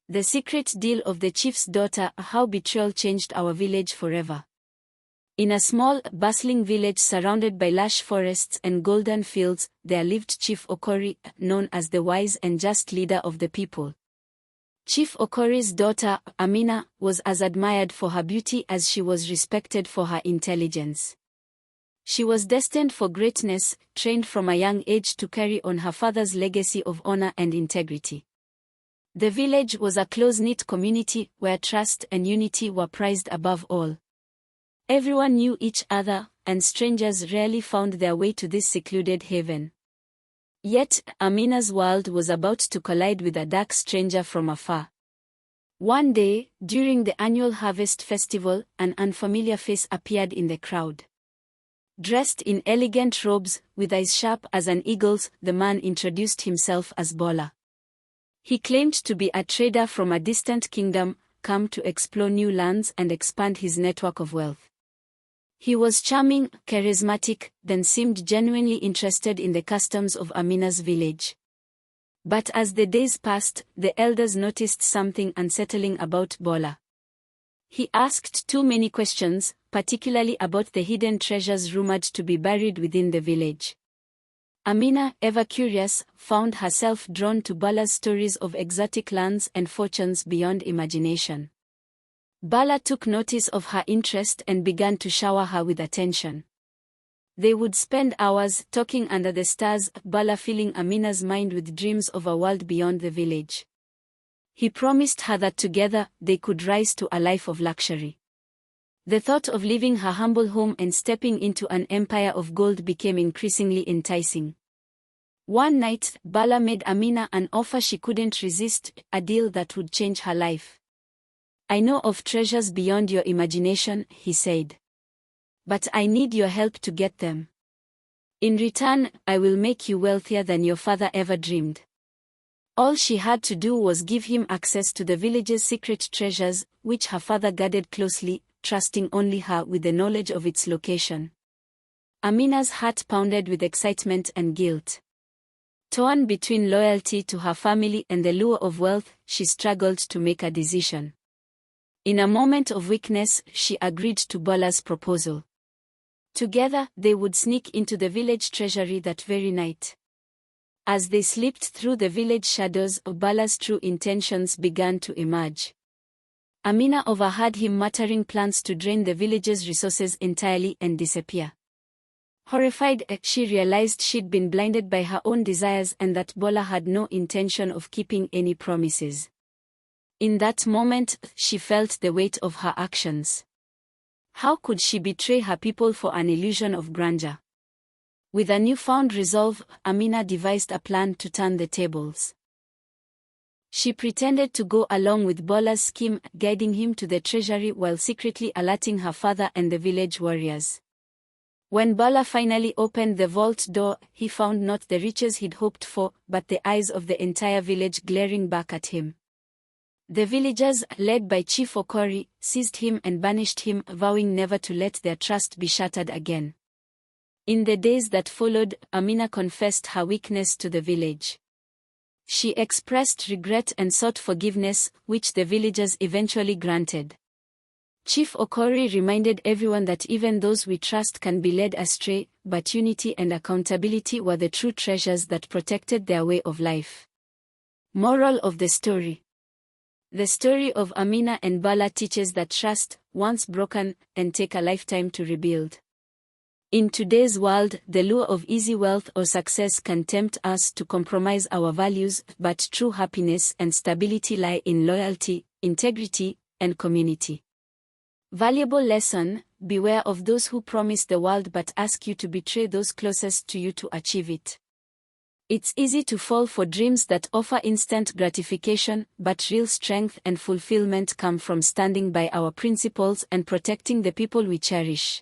The Secret Deal of the Chief's Daughter: How Betrayal Changed Our Village Forever. In a small, bustling village surrounded by lush forests and golden fields, there lived Chief Okori, known as the wise and just leader of the people. Chief Okori's daughter, Amina, was as admired for her beauty as she was respected for her intelligence. She was destined for greatness, trained from a young age to carry on her father's legacy of honor and integrity. The village was a close-knit community where trust and unity were prized above all. Everyone knew each other, and strangers rarely found their way to this secluded haven. Yet, Amina's world was about to collide with a dark stranger from afar. One day, during the annual harvest festival, an unfamiliar face appeared in the crowd. Dressed in elegant robes, with eyes sharp as an eagle's, the man introduced himself as Bola. He claimed to be a trader from a distant kingdom, come to explore new lands and expand his network of wealth. He was charming, charismatic, then seemed genuinely interested in the customs of Amina's village. But as the days passed, the elders noticed something unsettling about Bola. He asked too many questions, particularly about the hidden treasures rumored to be buried within the village. Amina, ever curious, found herself drawn to Bala's stories of exotic lands and fortunes beyond imagination. Bala took notice of her interest and began to shower her with attention. They would spend hours talking under the stars, Bala filling Amina's mind with dreams of a world beyond the village. He promised her that together, they could rise to a life of luxury. The thought of leaving her humble home and stepping into an empire of gold became increasingly enticing. One night, Bala made Amina an offer she couldn't resist, a deal that would change her life. "I know of treasures beyond your imagination," he said. "But I need your help to get them. In return, I will make you wealthier than your father ever dreamed." All she had to do was give him access to the village's secret treasures, which her father guarded closely, trusting only her with the knowledge of its location. Amina's heart pounded with excitement and guilt. Torn between loyalty to her family and the lure of wealth, she struggled to make a decision. In a moment of weakness, she agreed to Bola's proposal. Together, they would sneak into the village treasury that very night. As they slipped through the village shadows, Bola's true intentions began to emerge. Amina overheard him muttering plans to drain the village's resources entirely and disappear. Horrified, she realized she'd been blinded by her own desires and that Bola had no intention of keeping any promises. In that moment, she felt the weight of her actions. How could she betray her people for an illusion of grandeur? With a newfound resolve, Amina devised a plan to turn the tables. She pretended to go along with Bola's scheme, guiding him to the treasury while secretly alerting her father and the village warriors. When Bola finally opened the vault door, he found not the riches he'd hoped for, but the eyes of the entire village glaring back at him. The villagers, led by Chief Okori, seized him and banished him, vowing never to let their trust be shattered again. In the days that followed, Amina confessed her weakness to the village. She expressed regret and sought forgiveness, which the villagers eventually granted. Chief Okori reminded everyone that even those we trust can be led astray, but unity and accountability were the true treasures that protected their way of life. Moral of the story: the story of Amina and Bala teaches that trust, once broken, can take a lifetime to rebuild. In today's world, the lure of easy wealth or success can tempt us to compromise our values, but true happiness and stability lie in loyalty, integrity, and community. Valuable lesson: beware of those who promise the world but ask you to betray those closest to you to achieve it. It's easy to fall for dreams that offer instant gratification, but real strength and fulfillment come from standing by our principles and protecting the people we cherish.